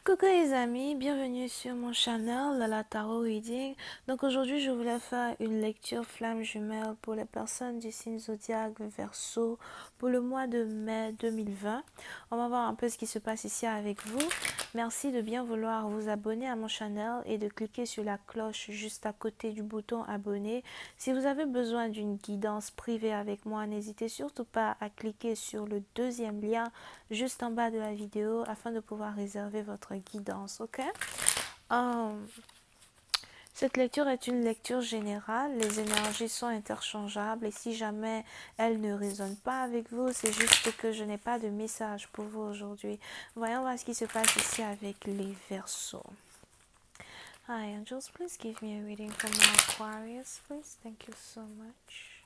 Coucou les amis, bienvenue sur mon channel la Tarot Reading. Donc aujourd'hui je voulais faire une lecture flamme jumelle pour les personnes du signe zodiaque Verseau pour le mois de mai 2020. On va voir un peu ce qui se passe ici avec vous. Merci de bien vouloir vous abonner à mon channel et de cliquer sur la cloche juste à côté du bouton abonner. Si vous avez besoin d'une guidance privée avec moi, n'hésitez surtout pas à cliquer sur le deuxième lien juste en bas de la vidéo afin de pouvoir réserver votre guidance, ok? Cette lecture est une lecture générale, les énergies sont interchangeables et si jamais elles ne résonnent pas avec vous, c'est juste que je n'ai pas de message pour vous aujourd'hui. Voyons voir ce qui se passe ici avec les Verseaux. Hi angels, please give me a reading from my Aquarius, please. Thank you so much.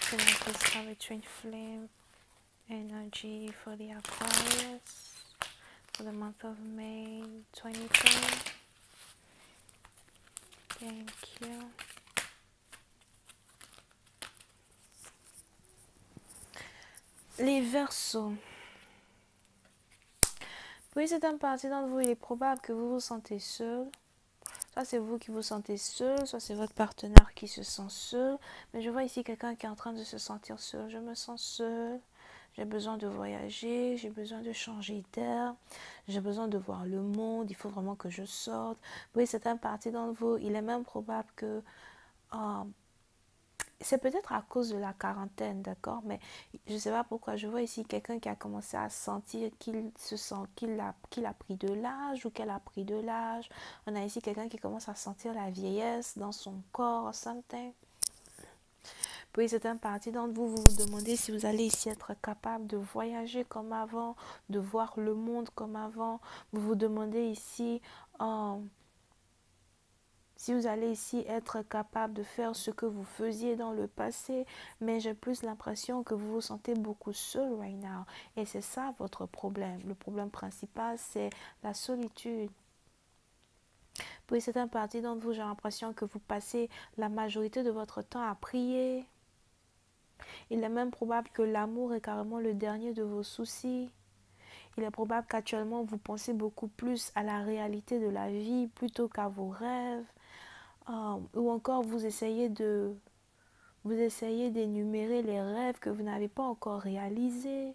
Can I please have a twin flame energy for the Aquarius for the month of May 2020? Thank you. Les Verseaux. Pour certaines parties d'entre vous, il est probable que vous vous sentez seul. Soit c'est vous qui vous sentez seul, soit c'est votre partenaire qui se sent seul. Mais je vois ici quelqu'un qui est en train de se sentir seul. Je me sens seul. J'ai besoin de voyager, j'ai besoin de changer d'air, j'ai besoin de voir le monde, il faut vraiment que je sorte. Oui, certaines parties d'entre vous, il est même probable que c'est peut-être à cause de la quarantaine, d'accord, mais je ne sais pas pourquoi. Je vois ici quelqu'un qui a commencé à sentir qu'il se sent qu'il a pris de l'âge ou qu'elle a pris de l'âge. On a ici quelqu'un qui commence à sentir la vieillesse dans son corps, something. Puis certaines parties d'entre vous, vous vous demandez si vous allez ici être capable de voyager comme avant, de voir le monde comme avant. Vous vous demandez ici si vous allez ici être capable de faire ce que vous faisiez dans le passé, mais j'ai plus l'impression que vous vous sentez beaucoup seul right now. Et c'est ça votre problème. Le problème principal, c'est la solitude. Pour certaines parties d'entre vous, j'ai l'impression que vous passez la majorité de votre temps à prier. Il est même probable que l'amour est carrément le dernier de vos soucis. Il est probable qu'actuellement, vous pensez beaucoup plus à la réalité de la vie plutôt qu'à vos rêves. Ou encore vous essayez d'énumérer les rêves que vous n'avez pas encore réalisés.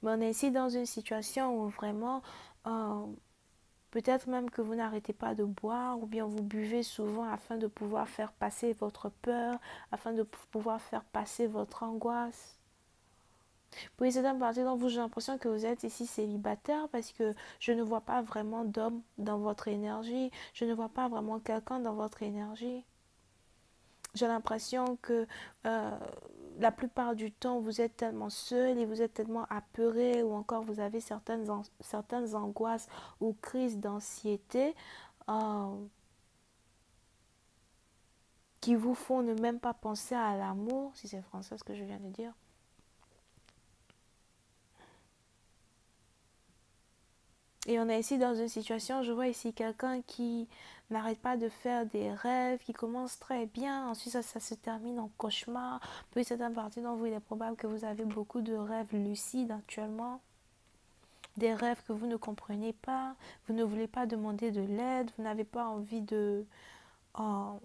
Mais on est ici dans une situation où vraiment, peut-être même que vous n'arrêtez pas de boire ou bien vous buvez souvent afin de pouvoir faire passer votre peur, afin de pouvoir faire passer votre angoisse. Pour certaines parties d'entre vous, j'ai l'impression que vous êtes ici célibataire parce que je ne vois pas vraiment d'homme dans votre énergie. Je ne vois pas vraiment quelqu'un dans votre énergie. J'ai l'impression que la plupart du temps, vous êtes tellement seul et vous êtes tellement apeuré ou encore vous avez certaines angoisses ou crises d'anxiété qui vous font ne même pas penser à l'amour, si c'est français ce que je viens de dire. Et on est ici dans une situation, je vois ici quelqu'un qui n'arrête pas de faire des rêves, qui commence très bien, ensuite ça se termine en cauchemar. Puis certaines parties d'entre vous, il est probable que vous avez beaucoup de rêves lucides actuellement. Des rêves que vous ne comprenez pas, vous ne voulez pas demander de l'aide, vous n'avez pas envie de... vous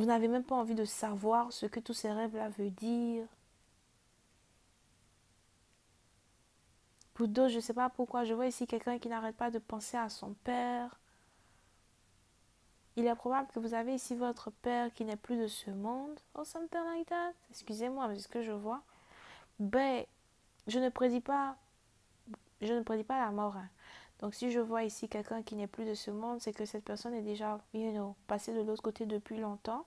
n'avez même pas envie de savoir ce que tous ces rêves-là veulent dire. Pour d'autres, je ne sais pas pourquoi, je vois ici quelqu'un qui n'arrête pas de penser à son père. Il est probable que vous avez ici votre père qui n'est plus de ce monde. Oh, something like that. Excusez-moi, mais c'est ce que je vois. Ben, je ne prédis pas la mort. Hein. Donc, si je vois ici quelqu'un qui n'est plus de ce monde, c'est que cette personne est déjà, passée de l'autre côté depuis longtemps.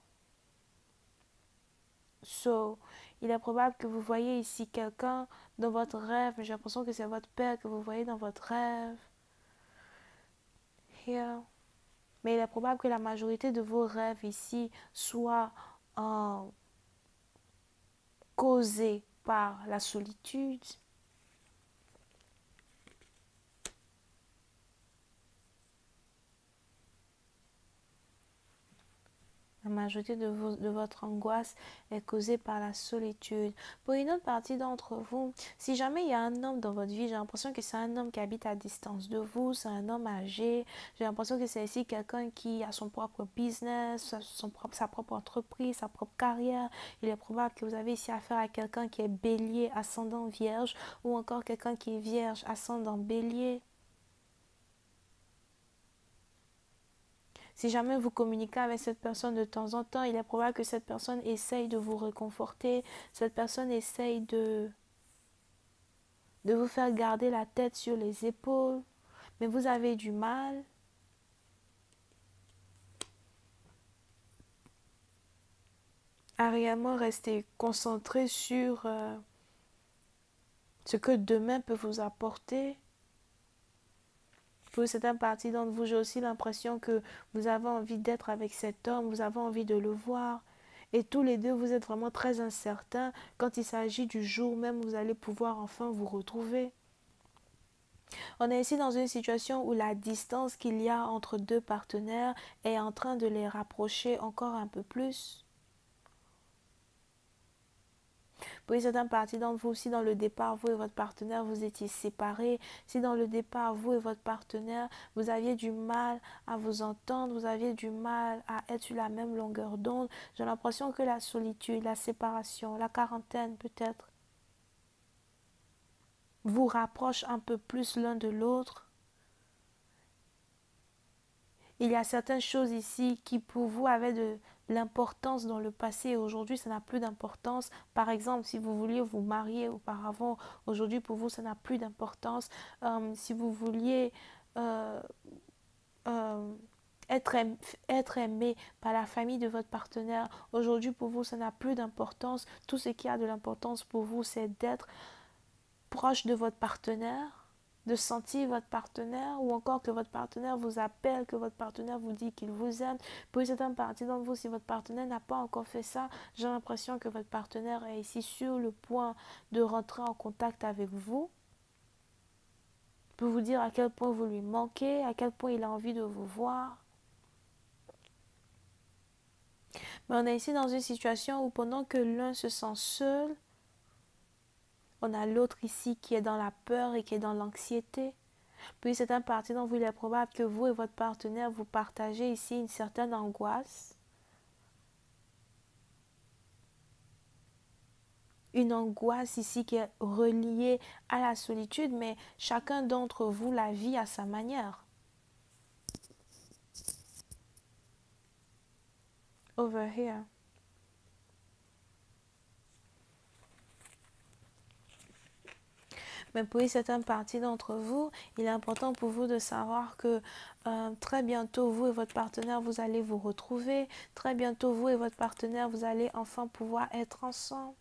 So, il est probable que vous voyez ici quelqu'un dans votre rêve, mais j'ai l'impression que c'est votre père que vous voyez dans votre rêve. Here. Mais il est probable que la majorité de vos rêves ici soient causés par la solitude. La majorité de votre angoisse est causée par la solitude. Pour une autre partie d'entre vous, si jamais il y a un homme dans votre vie, j'ai l'impression que c'est un homme qui habite à distance de vous, c'est un homme âgé. J'ai l'impression que c'est aussi quelqu'un qui a son propre business, sa propre entreprise, sa propre carrière. Il est probable que vous avez ici affaire à quelqu'un qui est bélier, ascendant vierge, ou encore quelqu'un qui est vierge, ascendant bélier. Si jamais vous communiquez avec cette personne de temps en temps, il est probable que cette personne essaye de vous réconforter, cette personne essaye de vous faire garder la tête sur les épaules, mais vous avez du mal à réellement rester concentré sur ce que demain peut vous apporter. Pour certaines parties d'entre vous, j'ai aussi l'impression que vous avez envie d'être avec cet homme, vous avez envie de le voir. Et tous les deux, vous êtes vraiment très incertains quand il s'agit du jour même où vous allez pouvoir enfin vous retrouver. On est ici dans une situation où la distance qu'il y a entre deux partenaires est en train de les rapprocher encore un peu plus. Pour certaines parties d'entre vous, si dans le départ, vous et votre partenaire, vous étiez séparés, si dans le départ, vous et votre partenaire, vous aviez du mal à vous entendre, vous aviez du mal à être sur la même longueur d'onde, j'ai l'impression que la solitude, la séparation, la quarantaine peut-être, vous rapproche un peu plus l'un de l'autre. Il y a certaines choses ici qui pour vous avaient de l'importance dans le passé et aujourd'hui ça n'a plus d'importance. Par exemple, si vous vouliez vous marier auparavant, aujourd'hui pour vous ça n'a plus d'importance. Si vous vouliez euh, euh, être, être aimé par la famille de votre partenaire, aujourd'hui pour vous ça n'a plus d'importance. Tout ce qui a de l'importance pour vous c'est d'être proche de votre partenaire, de sentir votre partenaire ou encore que votre partenaire vous appelle, que votre partenaire vous dit qu'il vous aime. Pour certaines parties d'entre vous, si votre partenaire n'a pas encore fait ça, j'ai l'impression que votre partenaire est ici sur le point de rentrer en contact avec vous pour vous dire à quel point vous lui manquez, à quel point il a envie de vous voir. Mais on est ici dans une situation où pendant que l'un se sent seul, on a l'autre ici qui est dans la peur et qui est dans l'anxiété. Puis c'est un parti dont il est probable que vous et votre partenaire vous partagez ici une certaine angoisse. Une angoisse ici qui est reliée à la solitude, mais chacun d'entre vous la vit à sa manière. Over here. Mais pour certaines parties d'entre vous, il est important pour vous de savoir que très bientôt, vous et votre partenaire, vous allez vous retrouver. Très bientôt, vous et votre partenaire, vous allez enfin pouvoir être ensemble.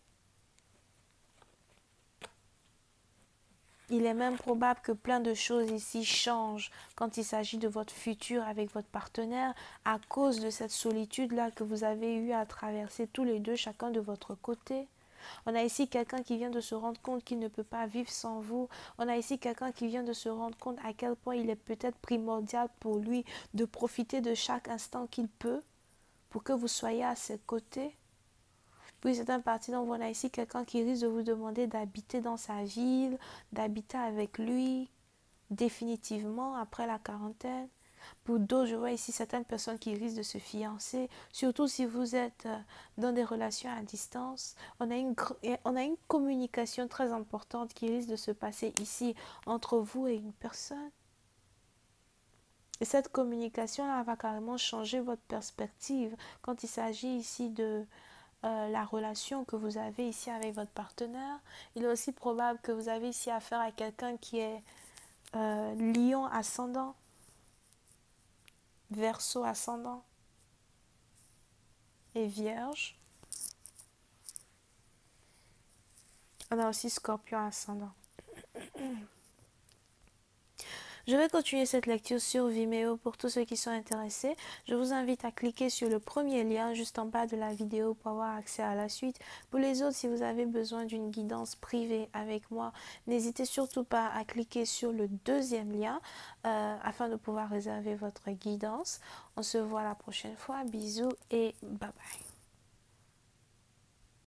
Il est même probable que plein de choses ici changent quand il s'agit de votre futur avec votre partenaire à cause de cette solitude-là que vous avez eu à traverser tous les deux, chacun de votre côté. On a ici quelqu'un qui vient de se rendre compte qu'il ne peut pas vivre sans vous. On a ici quelqu'un qui vient de se rendre compte à quel point il est peut-être primordial pour lui de profiter de chaque instant qu'il peut pour que vous soyez à ses côtés. Puis c'est un parti dont on a ici quelqu'un qui risque de vous demander d'habiter dans sa ville, d'habiter avec lui définitivement après la quarantaine. Pour d'autres, je vois ici certaines personnes qui risquent de se fiancer, surtout si vous êtes dans des relations à distance. On a une communication très importante qui risque de se passer ici entre vous et une personne. Et cette communication-là va carrément changer votre perspective quand il s'agit ici de la relation que vous avez ici avec votre partenaire. Il est aussi probable que vous avez ici affaire à quelqu'un qui est lion ascendant, verseau ascendant et vierge. On a aussi scorpion ascendant. Je vais continuer cette lecture sur Vimeo pour tous ceux qui sont intéressés. Je vous invite à cliquer sur le premier lien juste en bas de la vidéo pour avoir accès à la suite. Pour les autres, si vous avez besoin d'une guidance privée avec moi, n'hésitez surtout pas à cliquer sur le deuxième lien afin de pouvoir réserver votre guidance. On se voit la prochaine fois. Bisous et bye bye.